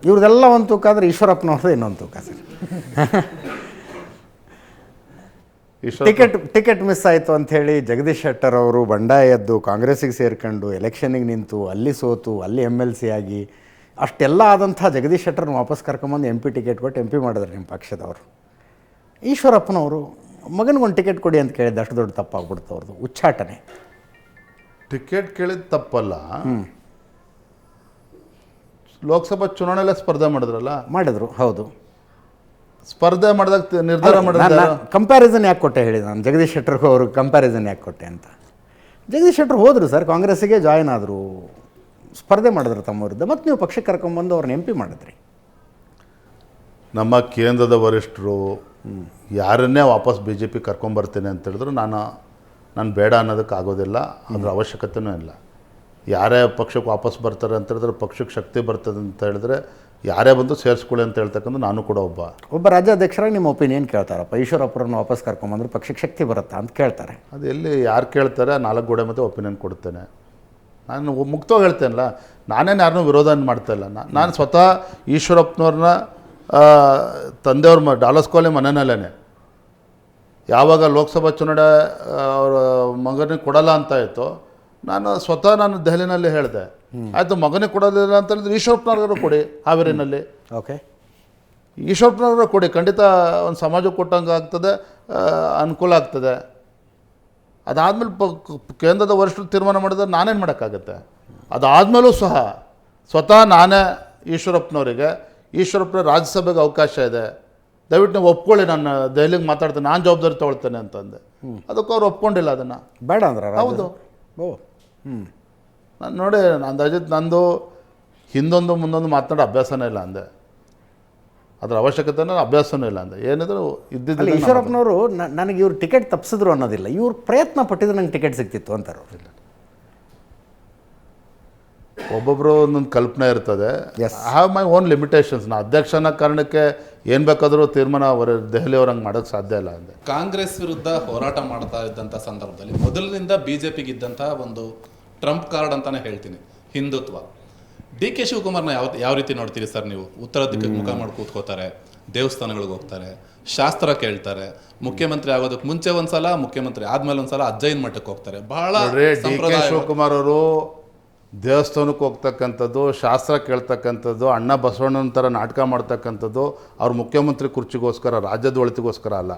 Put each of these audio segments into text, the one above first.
ಇವ್ರದೆಲ್ಲ ಒಂದು ತೂಕ ಆದರೆ ಈಶ್ವರಪ್ಪನವ್ರದ್ದು ಇನ್ನೊಂದು ತೂಕ ಸರ್. ಟಿಕೆಟ್ ಮಿಸ್ ಆಯಿತು ಅಂಥೇಳಿ ಜಗದೀಶ್ ಶೆಟ್ಟರ್ ಅವರು ಬಂಡಾಯ ಎದ್ದು ಕಾಂಗ್ರೆಸ್ಸಿಗೆ ಸೇರ್ಕೊಂಡು ಎಲೆಕ್ಷನ್ನಿಗೆ ನಿಂತು ಅಲ್ಲಿ ಸೋತು ಅಲ್ಲಿ MLC ಆಗಿ ಅಷ್ಟೆಲ್ಲ ಆದಂಥ ಜಗದೀಶ್ ಶೆಟ್ಟರ್ನ ವಾಪಸ್ ಕರ್ಕೊಂಬಂದು MP ಟಿಕೆಟ್ ಕೊಟ್ಟು MP ಮಾಡಿದ್ರು ನಿಮ್ಮ ಪಕ್ಷದವರು. ಈಶ್ವರಪ್ಪನವರು ಮಗನಿಗೊಂದು ಟಿಕೆಟ್ ಕೊಡಿ ಅಂತ ಕೇಳಿದ್ದು ಅಷ್ಟು ದೊಡ್ಡ ತಪ್ಪಾಗ್ಬಿಡ್ತು ಅವ್ರದ್ದು. ಉಚ್ಚಾಟನೆ. ಟಿಕೆಟ್ ಕೇಳಿದ ತಪ್ಪಲ್ಲ. ಲೋಕಸಭಾ ಚುನಾವಣೆಲ್ಲ ಸ್ಪರ್ಧೆ ಮಾಡಿದ್ರು. ಹೌದು, ಸ್ಪರ್ಧೆ ಮಾಡಿದಾಗ ನಿರ್ಧಾರ ಮಾಡಿದ ಕಂಪ್ಯಾರಿಸನ್ ಯಾಕೆ ಕೊಟ್ಟೆ ಹೇಳಿ ನಾನು ಜಗದೀಶ್ ಶೆಟ್ಟರ್ಗೂ ಅವರು ಕಂಪ್ಯಾರಿಸನ್ ಯಾಕೆ ಕೊಟ್ಟೆ ಅಂತ. ಜಗದೀಶ್ ಶೆಟ್ಟರ್ ಹೋದರು ಸರ್, ಕಾಂಗ್ರೆಸ್ಸಿಗೆ ಜಾಯ್ನ್ ಆದರು, ಸ್ಪರ್ಧೆ ಮಾಡಿದ್ರು ತಮ್ಮ ವಿರುದ್ಧ, ಮತ್ತು ನೀವು ಪಕ್ಷಕ್ಕೆ ಕರ್ಕೊಂಬಂದು ಅವ್ರನ್ನ MP ಮಾಡಿದ್ರಿ. ನಮ್ಮ ಕೇಂದ್ರದ ವರಿಷ್ಠರು ಯಾರನ್ನೇ ವಾಪಸ್ BJP ಕರ್ಕೊಂಬರ್ತೇನೆ ಅಂತ ಹೇಳಿದ್ರು ನಾನು ಬೇಡ ಅನ್ನೋದಕ್ಕೆ ಆಗೋದಿಲ್ಲ, ಅದ್ರ ಅವಶ್ಯಕತೆಯೂ ಇಲ್ಲ. ಯಾರೇ ಪಕ್ಷಕ್ಕೆ ವಾಪಸ್ ಬರ್ತಾರೆ ಅಂತ ಹೇಳಿದ್ರೆ ಪಕ್ಷಕ್ಕೆ ಶಕ್ತಿ ಬರ್ತದೆ ಅಂತ ಹೇಳಿದ್ರೆ ಯಾರೇ ಬಂದು ಸೇರಿಸ್ಕೊಳ್ಳಿ ಅಂತ ಹೇಳ್ತಕ್ಕಂಥ ನಾನು ಕೂಡ ಒಬ್ಬ ರಾಜ್ಯಾಧ್ಯಕ್ಷರಾಗಿ ನಿಮ್ಮ ಒಪಿನಿಯನ್ ಕೇಳ್ತಾರಪ್ಪ. ಈಶ್ವರಪ್ಪರನ್ನು ವಾಪಸ್ ಕರ್ಕೊಂಬಂದ್ರೆ ಪಕ್ಷಕ್ಕೆ ಶಕ್ತಿ ಬರುತ್ತಾ ಅಂತ ಕೇಳ್ತಾರೆ. ಅದು ಎಲ್ಲಿ ಯಾರು ಕೇಳ್ತಾರೆ, 4 ಗೋಡೆ ಮಧ್ಯೆ ಒಪಿನಿಯನ್ ಕೊಡ್ತೇನೆ. ನಾನು ಮುಕ್ತವಾಗಿ ಹೇಳ್ತೇನಲ್ಲ, ನಾನೇನು ಯಾರನ್ನೂ ವಿರೋಧ ಮಾಡ್ತಾಯಿಲ್ಲ. ನಾನು ಸ್ವತಃ ಈಶ್ವರಪ್ಪನವ್ರನ್ನ ತಂದೆಯವ್ರ ಡಾಲರ್ಸ್ ಕಾಲೋನಿ ಮನೆಯಲ್ಲೇ ಯಾವಾಗ ಲೋಕಸಭಾ ಚುನಾವಣೆ ಅವರ ಮಗನಿಗೆ ಕೊಡಲ್ಲ ಅಂತ ಆಯಿತು, ನಾನು ದೆಹಲಿನಲ್ಲಿ ಹೇಳಿದೆ, ಆಯಿತು ಮಗನಿಗೆ ಕೊಡೋದಿಲ್ಲ ಅಂತ ಹೇಳಿದ್ರೆ ಈಶ್ವರಪ್ಪನವ್ರಿಗೂ ಕೊಡಿ, ಹಾವೇರಿನಲ್ಲಿ. ಓಕೆ, ಈಶ್ವರಪ್ಪನವ್ರಿಗೂ ಕೊಡಿ, ಖಂಡಿತ ಒಂದು ಸಮಾಜಕ್ಕೆ ಕೊಟ್ಟಂಗೆ ಆಗ್ತದೆ, ಅನುಕೂಲ ಆಗ್ತದೆ. ಅದಾದಮೇಲೆ ಕೇಂದ್ರದ ವರಿಷ್ಠರು ತೀರ್ಮಾನ ಮಾಡಿದ್ರೆ ನಾನೇನು ಮಾಡೋಕ್ಕಾಗತ್ತೆ. ಅದಾದಮೇಲೂ ಸಹ ಸ್ವತಃ ನಾನೇ ಈಶ್ವರಪ್ಪನ ರಾಜ್ಯಸಭೆಗೆ ಅವಕಾಶ ಇದೆ, ದಯವಿಟ್ಟು ನೀವು ಒಪ್ಕೊಳ್ಳಿ, ನಾನು ದೆಹಲಿಗೆ ಮಾತಾಡ್ತೇನೆ, ನಾನು ಜವಾಬ್ದಾರಿ ತೊಗೊಳ್ತೇನೆ ಅಂತಂದೆ. ಅದಕ್ಕೆ ಅವ್ರು ಒಪ್ಕೊಂಡಿಲ್ಲ, ಅದನ್ನು ಬೇಡ ಅಂದ್ರೆ. ಹೌದು, ನಾನು ನೋಡಿ ನಂದು ಹಿಂದೊಂದು ಮುಂದೊಂದು ಮಾತನಾಡೋ ಅಭ್ಯಾಸನೇ ಇಲ್ಲ ಅಂದೆ, ಅದರ ಅವಶ್ಯಕತೆನೂ ಅಭ್ಯಾಸನೂ ಇಲ್ಲ ಅಂದೆ. ಏನಿದ್ರು ಇದ್ದಿದ್ದು ಈಶ್ವರಪ್ಪನವರು ನನಗೆ ಇವ್ರು ಟಿಕೆಟ್ ತಪ್ಪಿಸಿದ್ರು ಅನ್ನೋದಿಲ್ಲ, ಇವ್ರು ಪ್ರಯತ್ನ ಪಟ್ಟಿದ್ರೆ ನಂಗೆ ಟಿಕೆಟ್ ಸಿಗ್ತಿತ್ತು ಅಂತಾರೆ. ಇಲ್ಲ, ಒಬ್ಬೊಬ್ಬರು ಒಂದೊಂದು ಕಲ್ಪನೆ ಇರ್ತದೆ. I have my own limitations. ನಾ ಅಧ್ಯಕ್ಷನ ಕಾರಣಕ್ಕೆ ಏನು ಬೇಕಾದರೂ ತೀರ್ಮಾನ ದೆಹಲಿ ಅವ್ರಂಗೆ ಮಾಡೋಕ್ಕೆ ಸಾಧ್ಯ ಇಲ್ಲ ಅಂದೆ. ಕಾಂಗ್ರೆಸ್ ವಿರುದ್ಧ ಹೋರಾಟ ಮಾಡ್ತಾ ಇದ್ದಂಥ ಸಂದರ್ಭದಲ್ಲಿ ಮೊದಲಿನಿಂದ BJPಗೆ ಇದ್ದಂಥ ಒಂದು ಟ್ರಂಪ್ ಕಾರ್ಡ್ ಅಂತಾನೆ ಹೇಳ್ತೀನಿ, ಹಿಂದುತ್ವ. DK ಶಿವಕುಮಾರ್ನ ಯಾವ ರೀತಿ ನೋಡ್ತೀರಿ ಸರ್ ನೀವು? ಉತ್ತರ ದಿಕ್ಕಿಗೆ ಮುಖ ಮಾಡಿ ಕೂತ್ಕೋತಾರೆ, ದೇವಸ್ಥಾನಗಳಿಗೆ ಹೋಗ್ತಾರೆ, ಶಾಸ್ತ್ರ ಕೇಳ್ತಾರೆ, ಮುಖ್ಯಮಂತ್ರಿ ಆಗೋದಕ್ಕೆ ಮುಂಚೆ ಒಂದ್ಸಲ, ಮುಖ್ಯಮಂತ್ರಿ ಆದ್ಮೇಲೆ ಒಂದ್ಸಲ ಅಜ್ಜಯ್ಯನ ಮಠಕ್ಕೆ ಹೋಗ್ತಾರೆ. ಬಹಳ DK ಶಿವಕುಮಾರ್ ಅವರು ದೇವಸ್ಥಾನಕ್ಕೆ ಹೋಗ್ತಕ್ಕಂಥದ್ದು, ಶಾಸ್ತ್ರ ಕೇಳ್ತಕ್ಕಂಥದ್ದು, ಅಣ್ಣ ಬಸವಣ್ಣನ ಥರ ನಾಟಕ ಮಾಡ್ತಕ್ಕಂಥದ್ದು ಅವ್ರ ಮುಖ್ಯಮಂತ್ರಿ ಕುರ್ಚಿಗೋಸ್ಕರ, ರಾಜ್ಯದ ಒಳಿತಿಗೋಸ್ಕರ ಅಲ್ಲ.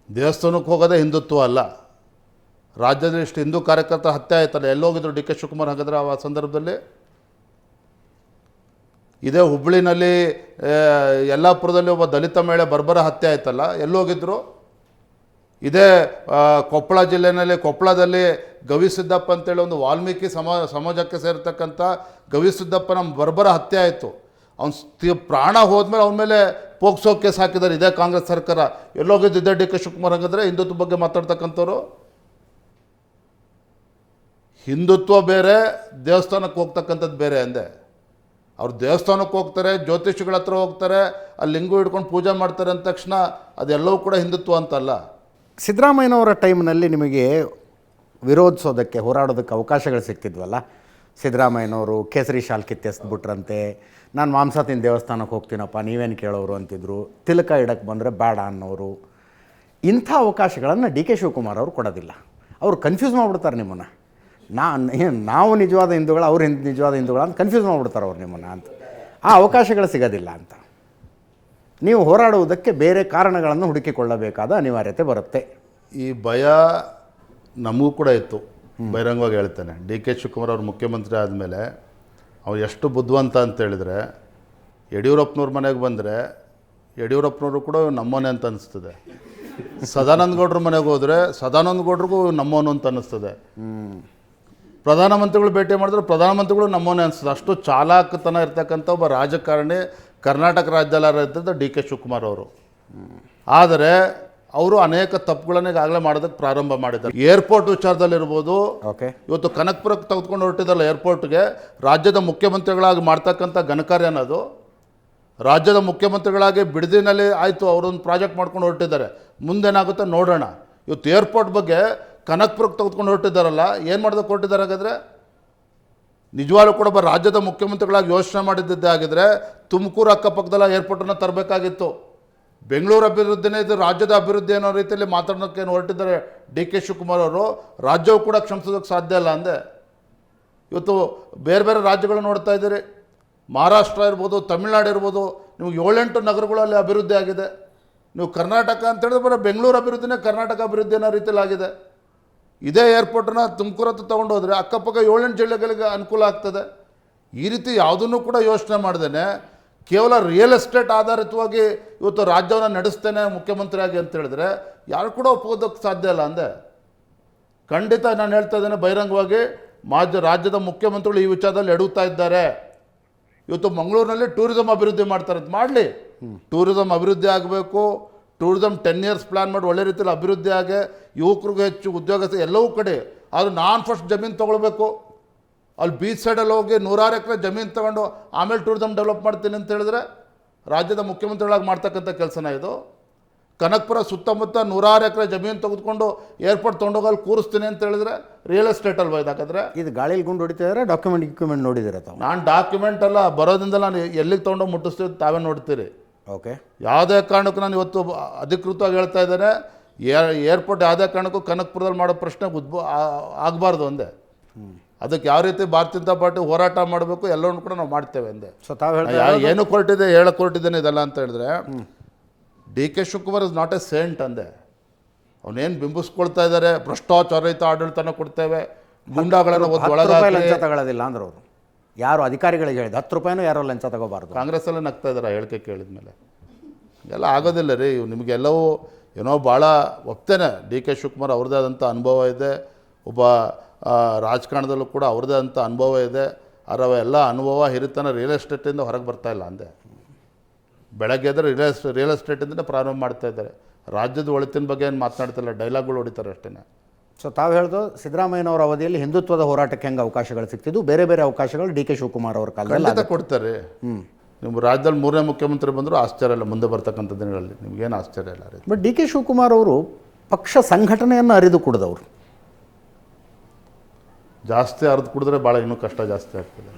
ದೇವಸ್ಥಾನಕ್ಕೆ ಹೋಗೋದೇ ಹಿಂದುತ್ವ ಅಲ್ಲ. ರಾಜ್ಯದಲ್ಲಿ ಇಷ್ಟು ಹಿಂದೂ ಕಾರ್ಯಕರ್ತ ಹತ್ಯೆ ಆಯ್ತಲ್ಲ, ಎಲ್ಲೋಗಿದ್ರು DK ಶಿವಕುಮಾರ್ ಹಾಗಾದ್ರೆ ಆ ಸಂದರ್ಭದಲ್ಲಿ? ಇದೇ ಹುಬ್ಬಳ್ಳಿನಲ್ಲಿ ಯಲ್ಲಾಪುರದಲ್ಲಿ ಒಬ್ಬ ದಲಿತ ಮಹಿಳೆ ಬರ್ಬರ ಹತ್ಯೆ ಆಯ್ತಲ್ಲ, ಎಲ್ಲೋಗಿದ್ರು? ಇದೇ ಕೊಪ್ಪಳ ಜಿಲ್ಲೆಯಲ್ಲಿ ಕೊಪ್ಪಳದಲ್ಲಿ ಗವಿಸಿದ್ದಪ್ಪ ಅಂತೇಳಿ ಒಂದು ವಾಲ್ಮೀಕಿ ಸಮಾಜಕ್ಕೆ ಸೇರ್ತಕ್ಕಂಥ ಗವಿಸಿದ್ದಪ್ಪನ ಬರ್ಬರ ಹತ್ಯೆ ಆಯಿತು. ಅವ್ನು ಪ್ರಾಣ ಹೋದ್ಮೇಲೆ ಅವನ ಮೇಲೆ ಪೋಕ್ಸೋ ಕೇಸ್ ಹಾಕಿದ್ದಾರೆ ಇದೇ ಕಾಂಗ್ರೆಸ್ ಸರ್ಕಾರ. ಎಲ್ಲೋಗಿದ್ದು ಇದೇ DK ಶಿವಕುಮಾರ್ ಹಾಗಾದ್ರೆ ಹಿಂದುತ್ವ ಬಗ್ಗೆ ಮಾತಾಡ್ತಕ್ಕಂಥವ್ರು? ಹಿಂದುತ್ವ ಬೇರೆ, ದೇವಸ್ಥಾನಕ್ಕೆ ಹೋಗ್ತಕ್ಕಂಥದ್ದು ಬೇರೆ ಅಂದೆ. ಅವ್ರು ದೇವಸ್ಥಾನಕ್ಕೆ ಹೋಗ್ತಾರೆ, ಜ್ಯೋತಿಷಿಗಳ ಹತ್ರ ಹೋಗ್ತಾರೆ, ಅಲ್ಲಿ ಲಿಂಗು ಹಿಡ್ಕೊಂಡು ಪೂಜೆ ಮಾಡ್ತಾರೆ ಅಂದ ತಕ್ಷಣ ಅದೆಲ್ಲವೂ ಕೂಡ ಹಿಂದುತ್ವ ಅಂತಲ್ಲ. ಸಿದ್ದರಾಮಯ್ಯನವರ ಟೈಮ್ನಲ್ಲಿ ನಿಮಗೆ ವಿರೋಧಿಸೋದಕ್ಕೆ, ಹೋರಾಡೋದಕ್ಕೆ ಅವಕಾಶಗಳು ಸಿಗ್ತಿದ್ವಲ್ಲ. ಸಿದ್ದರಾಮಯ್ಯನವರು ಕೇಸರಿ ಶಾಲ್ ಕಿತ್ತೆಸ್ಬಿಟ್ರಂತೆ, ನಾನು ಮಾಂಸ ತಿಂದು ದೇವಸ್ಥಾನಕ್ಕೆ ಹೋಗ್ತೀನಪ್ಪ, ನೀವೇನು ಕೇಳೋರು ಅಂತಿದ್ರು. ತಿಲಕ ಇಡಕ್ಕೆ ಬಂದರೆ ಬೇಡ ಅನ್ನೋರು. ಇಂಥ ಅವಕಾಶಗಳನ್ನು DK ಶಿವಕುಮಾರ್ ಅವರು ಕೊಡೋದಿಲ್ಲ. ಅವರು ಕನ್ಫ್ಯೂಸ್ ಮಾಡಿಬಿಡ್ತಾರೆ ನಿಮ್ಮನ್ನು. ನಾವು ನಿಜವಾದ ಹಿಂದೂಗಳು, ಅವ್ರು ನಿಜವಾದ ಹಿಂದೂಗಳು ಅಂತ ಕನ್ಫ್ಯೂಸ್ ಮಾಡಿಬಿಡ್ತಾರೆ ಅವ್ರು ನಿಮ್ಮನ್ನು ಅಂತ. ಆ ಅವಕಾಶಗಳು ಸಿಗೋದಿಲ್ಲ ಅಂತ. ನೀವು ಹೋರಾಡುವುದಕ್ಕೆ ಬೇರೆ ಕಾರಣಗಳನ್ನು ಹುಡುಕಿಕೊಳ್ಳಬೇಕಾದ ಅನಿವಾರ್ಯತೆ ಬರುತ್ತೆ. ಈ ಭಯ ನಮಗೂ ಕೂಡ ಇತ್ತು, ಬಹಿರಂಗವಾಗಿ ಹೇಳ್ತೇನೆ. DK ಶಿವಕುಮಾರ್ ಅವರು ಮುಖ್ಯಮಂತ್ರಿ ಆದಮೇಲೆ ಅವ್ರು ಎಷ್ಟು ಬುದ್ಧಿವಂತ ಅಂತೇಳಿದರೆ, ಯಡಿಯೂರಪ್ಪನವ್ರ ಮನೆಗೆ ಬಂದರೆ ಯಡಿಯೂರಪ್ಪನವರು ಕೂಡ ನಮ್ಮನೆ ಅಂತ ಅನ್ನಿಸ್ತದೆ. ಸದಾನಂದ ಗೌಡ್ರ ಮನೆಗೆ ಹೋದರೆ ಸದಾನಂದ ಗೌಡ್ರಿಗೂ ನಮ್ಮವನು ಅಂತ ಅನ್ನಿಸ್ತದೆ. ಪ್ರಧಾನಮಂತ್ರಿಗಳು ಭೇಟಿ ಮಾಡಿದ್ರೆ ಪ್ರಧಾನಮಂತ್ರಿಗಳು ನಮ್ಮವನೇ ಅನಿಸ್ತದೆ. ಅಷ್ಟು ಚಾಲಾಕತನ ಇರ್ತಕ್ಕಂಥ ಒಬ್ಬ ರಾಜಕಾರಣಿ ಕರ್ನಾಟಕ ರಾಜ್ಯದಲ್ಲಿ ಇರ್ತದೆ DK ಶಿವಕುಮಾರ್ ಅವರು. ಆದರೆ ಅವರು ಅನೇಕ ತಪ್ಪುಗಳನ್ನ ಈಗಾಗಲೇ ಮಾಡೋದಕ್ಕೆ ಪ್ರಾರಂಭ ಮಾಡಿದ್ದಾರೆ. ಏರ್ಪೋರ್ಟ್ ವಿಚಾರದಲ್ಲಿರ್ಬೋದು, ಇವತ್ತು ಕನಕಪುರಕ್ಕೆ ತೆಗೆದುಕೊಂಡು ಹೊರಟಿದ್ದಲ್ಲ ಏರ್ಪೋರ್ಟ್ಗೆ, ರಾಜ್ಯದ ಮುಖ್ಯಮಂತ್ರಿಗಳಾಗಿ ಮಾಡ್ತಕ್ಕಂಥ ಘನಕಾರ್ಯ ಅನ್ನೋದು. ರಾಜ್ಯದ ಮುಖ್ಯಮಂತ್ರಿಗಳಾಗಿ ಬಿಡದಿನಲ್ಲಿ ಆಯಿತು, ಅವರೊಂದು ಪ್ರಾಜೆಕ್ಟ್ ಮಾಡ್ಕೊಂಡು ಹೊರಟಿದ್ದಾರೆ, ಮುಂದೇನಾಗುತ್ತೆ ನೋಡೋಣ. ಇವತ್ತು ಏರ್ಪೋರ್ಟ್ ಬಗ್ಗೆ ಕನಕಪುರಕ್ಕೆ ತೆಗೆದುಕೊಂಡು ಹೊರಟಿದ್ದಾರಲ್ಲ, ಏನು ಮಾಡೋದಕ್ಕೆ ಹೊರಟಿದ್ದಾರೆ ಹಾಗಾದರೆ? ನಿಜವಾಗ್ಲೂ ಕೂಡ ರಾಜ್ಯದ ಮುಖ್ಯಮಂತ್ರಿಗಳಾಗಿ ಯೋಚನೆ ಮಾಡಿದ್ದೇ ಆಗಿದ್ರೆ ತುಮಕೂರು ಅಕ್ಕಪಕ್ಕದಲ್ಲ ಏರ್ಪೋರ್ಟನ್ನು ತರಬೇಕಾಗಿತ್ತು. ಬೆಂಗಳೂರು ಅಭಿವೃದ್ಧಿನೇ ಇದು ರಾಜ್ಯದ ಅಭಿವೃದ್ಧಿ ಅನ್ನೋ ರೀತಿಯಲ್ಲಿ ಮಾತಾಡೋಕ್ಕೆ ಹೊರಟಿದ್ದಾರೆ ಡಿ ಕೆ ಶಿವಕುಮಾರ್ ಅವರು. ರಾಜ್ಯವು ಕೂಡ ಕ್ಷಮಿಸೋದಕ್ಕೆ ಸಾಧ್ಯ ಇಲ್ಲ ಅಂದೆ. ಇವತ್ತು ಬೇರೆ ಬೇರೆ ರಾಜ್ಯಗಳು ನೋಡ್ತಾ ಇದ್ದೀರಿ, ಮಹಾರಾಷ್ಟ್ರ ಇರ್ಬೋದು, ತಮಿಳ್ನಾಡು ಇರ್ಬೋದು, ನಿಮಗೆ 7-8 ನಗರಗಳಲ್ಲಿ ಅಭಿವೃದ್ಧಿ ಆಗಿದೆ. ನೀವು ಕರ್ನಾಟಕ ಅಂತ ಹೇಳಿದ್ರೆ ಬರೋ ಬೆಂಗಳೂರು ಅಭಿವೃದ್ಧಿನೇ ಕರ್ನಾಟಕ ಅಭಿವೃದ್ಧಿ ಅನ್ನೋ ರೀತಿಯಲ್ಲಿ ಆಗಿದೆ. ಇದೇ ಏರ್ಪೋರ್ಟನ್ನು ತುಮಕೂರು ಹತ್ರ ತೊಗೊಂಡು ಹೋದರೆ ಅಕ್ಕಪಕ್ಕ 7-8 ಜಿಲ್ಲೆಗಳಿಗೆ ಅನುಕೂಲ ಆಗ್ತದೆ. ಈ ರೀತಿ ಯಾವುದನ್ನು ಕೂಡ ಯೋಚನೆ ಮಾಡ್ದೇನೆ ಕೇವಲ ರಿಯಲ್ ಎಸ್ಟೇಟ್ ಆಧಾರಿತವಾಗಿ ಇವತ್ತು ರಾಜ್ಯವನ್ನು ನಡೆಸ್ತೇನೆ ಮುಖ್ಯಮಂತ್ರಿಯಾಗಿ ಅಂತ ಹೇಳಿದ್ರೆ ಯಾರು ಕೂಡ ಒಪ್ಪೋದಕ್ಕೆ ಸಾಧ್ಯ ಇಲ್ಲ ಅಂದೆ. ಖಂಡಿತ ನಾನು ಹೇಳ್ತಾ ಇದ್ದೇನೆ ಬಹಿರಂಗವಾಗಿ, ರಾಜ್ಯದ ಮುಖ್ಯಮಂತ್ರಿಗಳು ಈ ವಿಚಾರದಲ್ಲಿ ಎಡುತ್ತಾ ಇದ್ದಾರೆ. ಇವತ್ತು ಮಂಗಳೂರಿನಲ್ಲಿ ಟೂರಿಸಂ ಅಭಿವೃದ್ಧಿ ಮಾಡ್ತಾರೆ ಅಂತ ಮಾಡಲಿ, ಟೂರಿಸಂ ಅಭಿವೃದ್ಧಿ ಆಗಬೇಕು. ಟೂರಿಸಂ 10 ಇಯರ್ಸ್ ಪ್ಲ್ಯಾನ್ ಮಾಡಿ ಒಳ್ಳೆ ರೀತಿಯಲ್ಲಿ ಅಭಿವೃದ್ಧಿ ಆಗಿ ಯುವಕರಿಗೆ ಹೆಚ್ಚು ಉದ್ಯೋಗ ಎಲ್ಲವೂ ಕಡೆ. ಆದರೆ ನಾನು ಫಸ್ಟ್ ಜಮೀನು ತೊಗೊಳ್ಬೇಕು, ಅಲ್ಲಿ ಬೀಚ್ ಸೈಡಲ್ಲಿ ಹೋಗಿ 100 ಎಕರೆ ಜಮೀನು ತೊಗೊಂಡು ಆಮೇಲೆ ಟೂರಿಸಂ ಡೆವಲಪ್ ಮಾಡ್ತೀನಿ ಅಂತ ಹೇಳಿದ್ರೆ ರಾಜ್ಯದ ಮುಖ್ಯಮಂತ್ರಿಗಳಾಗಿ ಮಾಡ್ತಕ್ಕಂಥ ಕೆಲಸನ ಇದು. ಕನಕಪುರ ಸುತ್ತಮುತ್ತ 100 ಎಕರೆ ಜಮೀನು ತೆಗೆದುಕೊಂಡು ಏರ್ಪೋರ್ಟ್ ತೊಗೊಂಡೋಗಲ್ಲಿ ಕೂರಿಸ್ತೀನಿ ಅಂತ ಹೇಳಿದ್ರೆ ರಿಯಲ್ ಎಸ್ಟೇಟ್ ಅಲ್ವಾ ಇದಾಕಂದ್ರೆ? ಇದು ಗಾಳಿಲಿ ಗುಂಡು ಹೊಡಿತಿದ್ದಾರೆ. ಡಾಕ್ಯುಮೆಂಟ್ ನೋಡಿದ್ದೀರ ತಾವು? ನಾನು ಡಾಕ್ಯುಮೆಂಟ್ ಅಲ್ಲ, ಬರೋದ್ರಿಂದ ನಾನು ಎಲ್ಲಿಗೆ ತೊಗೊಂಡೋಗಿ ಮುಟ್ಟಿಸ್ತೀವಿ ತಾವೇ ನೋಡ್ತೀರಿ. ಓಕೆ, ಯಾವುದೇ ಕಾರಣಕ್ಕೂ ನಾನು ಇವತ್ತು ಅಧಿಕೃತವಾಗಿ ಹೇಳ್ತಾ ಇದ್ದೇನೆ, ಏರ್ಪೋರ್ಟ್ ಯಾವುದೇ ಕಾರಣಕ್ಕೂ ಕನಕಪುರದಲ್ಲಿ ಮಾಡೋ ಪ್ರಶ್ನೆ ಆಗಬಾರ್ದು ಅಂದೆ. ಅದಕ್ಕೆ ಯಾವ ರೀತಿ ಭಾರತೀಯ ಜನತಾ ಪಾರ್ಟಿ ಹೋರಾಟ ಮಾಡಬೇಕು ಎಲ್ಲವನ್ನೂ ಕೂಡ ನಾವು ಮಾಡ್ತೇವೆ ಅಂದೆ. ಸೊ ತಾವು ಹೇಳ್ತಾ ಏನು ಕೊರಟಿದೆ ಹೇಳಕ್ಕೆ ಹೊರಟಿದ್ದೇನೆ ಇದೆಲ್ಲ ಅಂತ ಹೇಳಿದ್ರೆ, D K Shivakumar is not A Saint ಅಂದೆ. ಅವನೇನು ಬಿಂಬಿಸ್ಕೊಳ್ತಾ ಇದ್ದಾರೆ, ಭ್ರಷ್ಟಾಚಾರಯುತ ಆಡಳಿತನ ಕೊಡ್ತೇವೆ, ಗುಂಡಾಗಳನ್ನು ₹10 ಲಂಚ ತಗೊಳ್ಳೋದಿಲ್ಲ ಅಂದ್ರೆ ಅವರು ಯಾರು ಅಧಿಕಾರಿಗಳಿಗೆ ಹೇಳಿದ ₹10 ಯಾರೋ ಲಂಚ ತಗೋಬಾರ್ದು. ಕಾಂಗ್ರೆಸ್ಸಲ್ಲೇ ನಗ್ತಾ ಇದ್ದಾರೆ ಹೇಳಿಕೆ ಕೇಳಿದ ಮೇಲೆ. ಎಲ್ಲ ಆಗೋದಿಲ್ಲ ರೀ. ನಿಮಗೆಲ್ಲವೂ ಏನೋ ಭಾಳ ಒಪ್ತೇನೆ, ಡಿ ಕೆ ಶಿವಕುಮಾರ್ ಅವ್ರದ್ದೇ ಆದಂಥ ಅನುಭವ ಇದೆ, ಒಬ್ಬ ರಾಜಕಾರಣದಲ್ಲೂ ಕೂಡ ಅವ್ರದ್ದೇ ಆದಂಥ ಅನುಭವ ಇದೆ. ಆದರೆ ಎಲ್ಲ ಅನುಭವ ಹಿರಿತನ ರಿಯಲ್ ಎಸ್ಟೇಟಿಂದ ಹೊರಗೆ ಬರ್ತಾ ಇಲ್ಲ ಅಂದೆ. ಬೆಳಗ್ಗೆ ಎದ್ರೆ ರಿಯಲ್ ಎಸ್ಟೇಟಿಂದನೇ ಪ್ರಾರಂಭ ಮಾಡ್ತಾ ಇದ್ದಾರೆ. ರಾಜ್ಯದ ಒಳಿತಿನ ಬಗ್ಗೆ ಏನು ಮಾತನಾಡ್ತಿಲ್ಲ, ಡೈಲಾಗ್ಗಳು ಹೊಡಿತಾರೆ ಅಷ್ಟೇ. ಸೊ ತಾವು ಹೇಳ್ದು ಸಿದ್ದರಾಮಯ್ಯನವರ ಅವಧಿಯಲ್ಲಿ ಹಿಂದುತ್ವದ ಹೋರಾಟಕ್ಕೆ ಹೆಂಗೆ ಅವಕಾಶಗಳು ಸಿಗ್ತಿದ್ದು, ಬೇರೆ ಬೇರೆ ಅವಕಾಶಗಳು ಡಿ ಕೆ ಶಿವಕುಮಾರ್ ಅವ್ರ ಕಾಲದಲ್ಲಿ ಖಂಡಿತ ಕೊಡ್ತಾರೆ. ನಿಮ್ಮ ರಾಜ್ಯದಲ್ಲಿ 3ನೇ ಮುಖ್ಯಮಂತ್ರಿ ಬಂದರೂ ಆಶ್ಚರ್ಯ ಇಲ್ಲ ಮುಂದೆ ಬರ್ತಕ್ಕಂಥ ದಿನಗಳಲ್ಲಿ, ನಿಮಗೇನು ಆಶ್ಚರ್ಯ ಇಲ್ಲ ರೀ. ಬಟ್ ಡಿ ಕೆ ಶಿವಕುಮಾರ್ ಅವರು ಪಕ್ಷ ಸಂಘಟನೆಯನ್ನು ಅರಿದು ಕುಡಿದವರು. ಜಾಸ್ತಿ ಅರ್ದು ಕುಡಿದ್ರೆ ಭಾಳ ಇನ್ನೂ ಕಷ್ಟ ಜಾಸ್ತಿ ಆಗ್ತದೆ.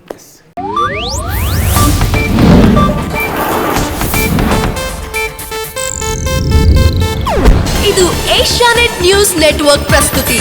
ಇದು ಏಷ್ಯಾನೆಟ್ ನ್ಯೂಸ್ ನೆಟ್ವರ್ಕ್ ಪ್ರಸ್ತುತಿ.